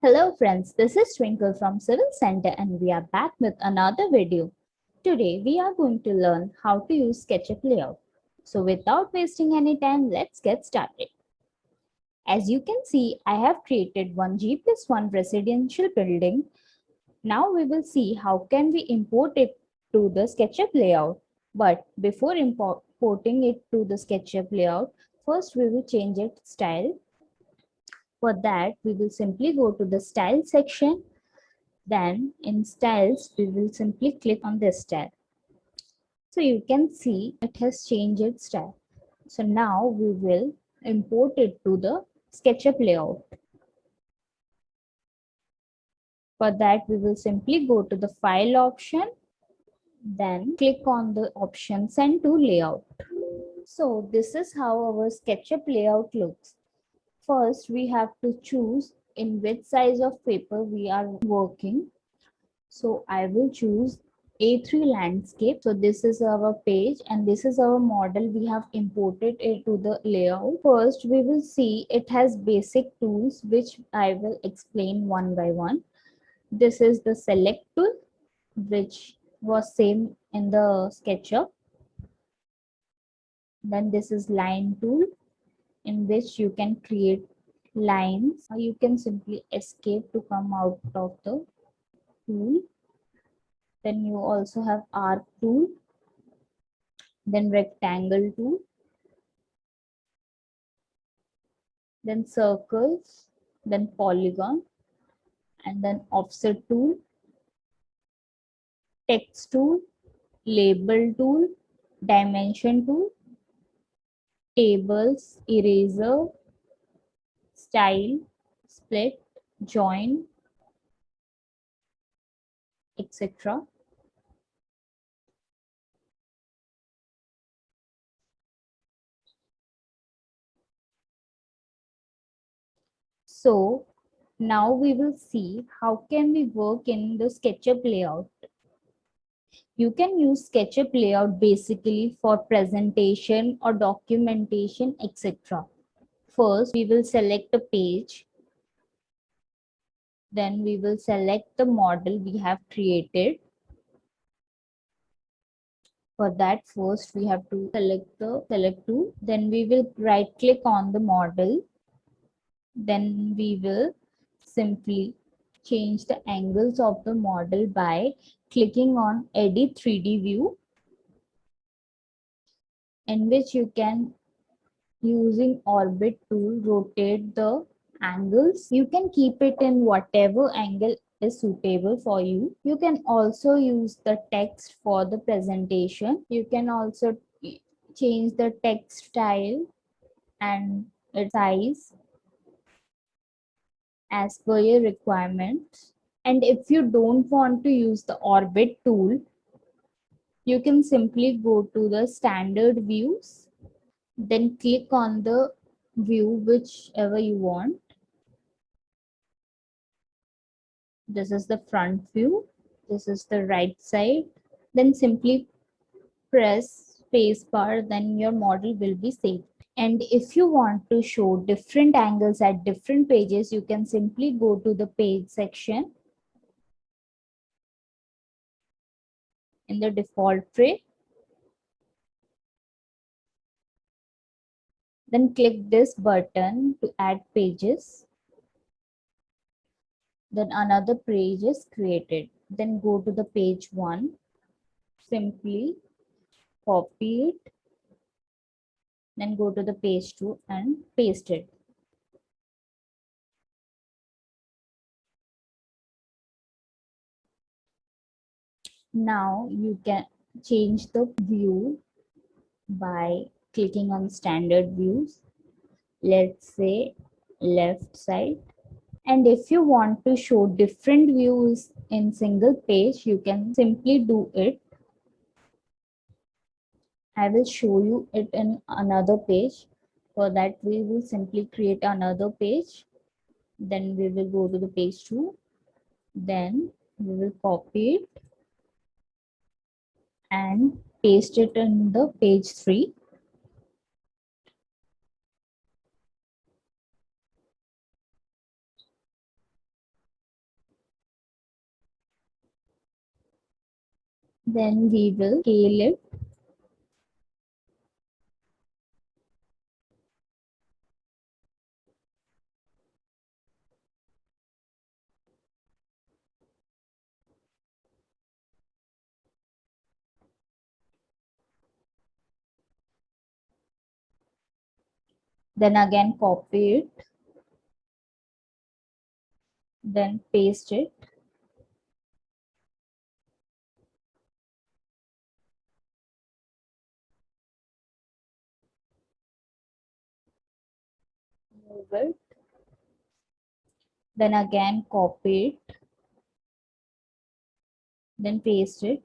Hello friends, this is Twinkle from Civil Center and we are back with another video. Today we are going to learn how to use SketchUp layout. So without wasting any time, let's get started. As you can see, I have created one G+1 residential building. Now we will see how can we import it to the SketchUp layout. But before importing it to the SketchUp layout, first we will change its style. For that, we will simply go to the style section. Then in styles, we will simply click on this tab. So you can see it has changed its style. So now we will import it to the SketchUp layout. For that, we will simply go to the file option, then click on the option send to layout. So this is how our SketchUp layout looks. First, we have to choose in which size of paper we are working. So I will choose A3 landscape. So this is our page and this is our model. We have imported it to the layout. First, we will see it has basic tools, which I will explain one by one. This is the select tool, which was same in the SketchUp. Then this is line tool, in which you can create lines. You can simply escape to come out of the tool. Then you also have arc tool, then rectangle tool, then circles, then polygon, and then offset tool, text tool, label tool, dimension tool, tables, eraser, style, split, join, etc. So now we will see how can we work in the SketchUp layout. You can use SketchUp layout basically for presentation or documentation, etc. First, we will select a page. Then we will select the model we have created. For that, first we have to select the select tool. Then we will right click on the model. Then we will simply change the angles of the model by clicking on Edit 3D View, in which you can, using orbit tool, rotate the angles. You can keep it in whatever angle is suitable for you. You can also use the text for the presentation. You can also change the text style and its size as per your requirements. And if you don't want to use the orbit tool, you can simply go to the standard views, then click on the view whichever you want. This is the front view. This is the right side. Then simply press spacebar, then your model will be saved. And if you want to show different angles at different pages, you can simply go to the page section in the default tray. Then click this button to add pages. Then another page is created. Then go to the page 1. Simply copy it. Then go to the page 2 and paste it. Now you can change the view by clicking on standard views. Let's say left side. And if you want to show different views in single page, you can simply do it. I will show you it in another page. For that, we will simply create another page. Then we will go to the page 2. Then we will copy it and paste it in the page 3. Then we will scale it. Then again copy it. Then paste it. Move it. Then again copy it. Then paste it.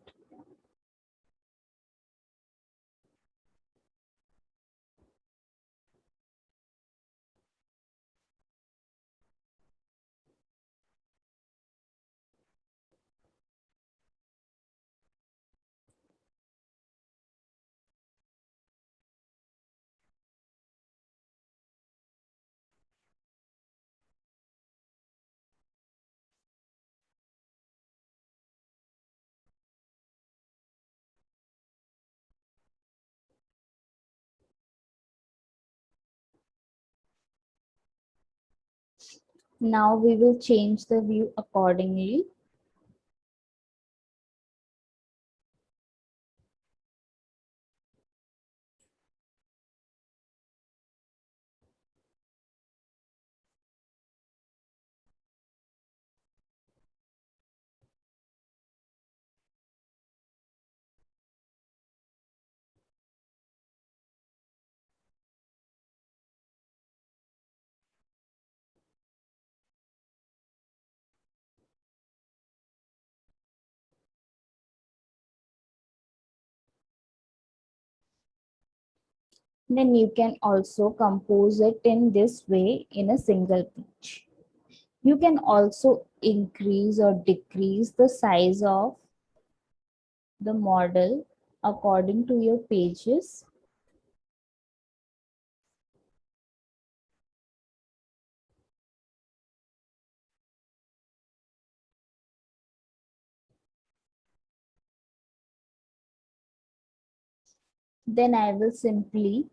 Now we will change the view accordingly. Then you can also compose it in this way in a single page. You can also increase or decrease the size of the model according to your pages. Then I will simply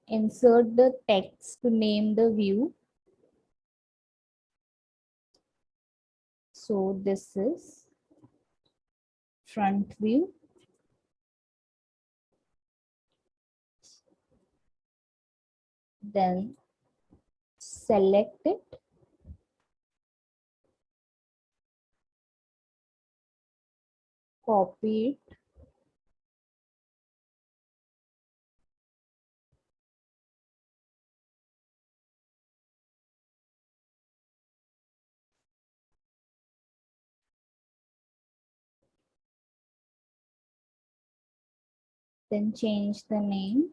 insert the text to name the view. So this is front view. Then select it. Copy it. Then change the name.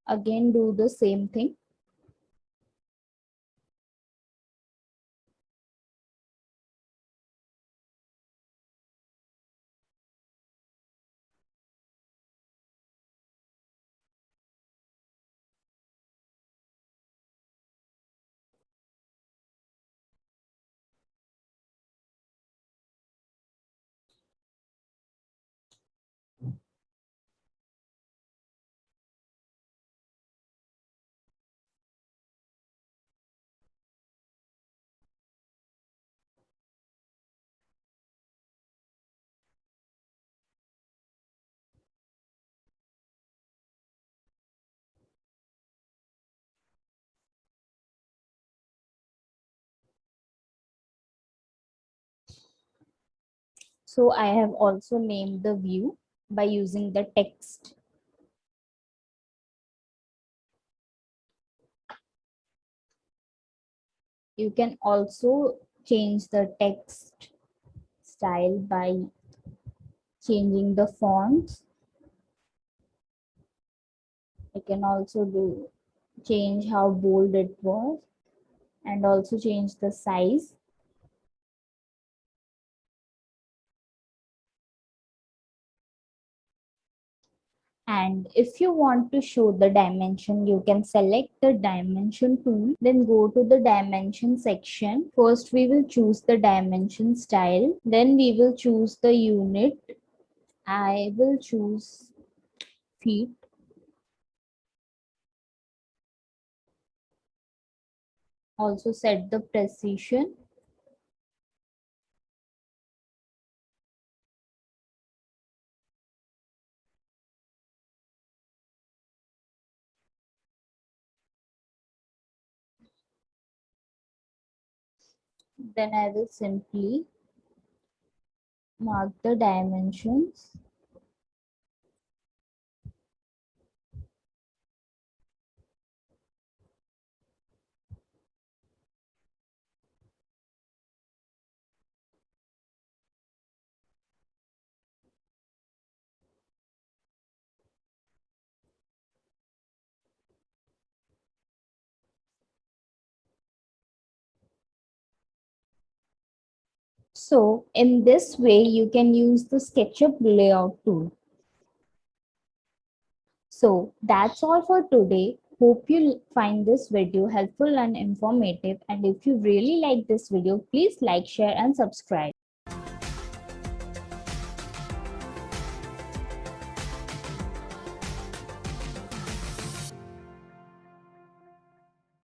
Again do the same thing. So I have also named the view by using the text. You can also change the text style by changing the fonts. You can also change how bold it was and also change the size. And if you want to show the dimension, you can select the dimension tool, then go to the dimension section. First, we will choose the dimension style, then we will choose the unit. I will choose feet. Also set the precision. Then I will simply mark the dimensions. So in this way, you can use the SketchUp layout tool. So that's all for today. Hope you find this video helpful and informative. And if you really like this video, please like, share and subscribe.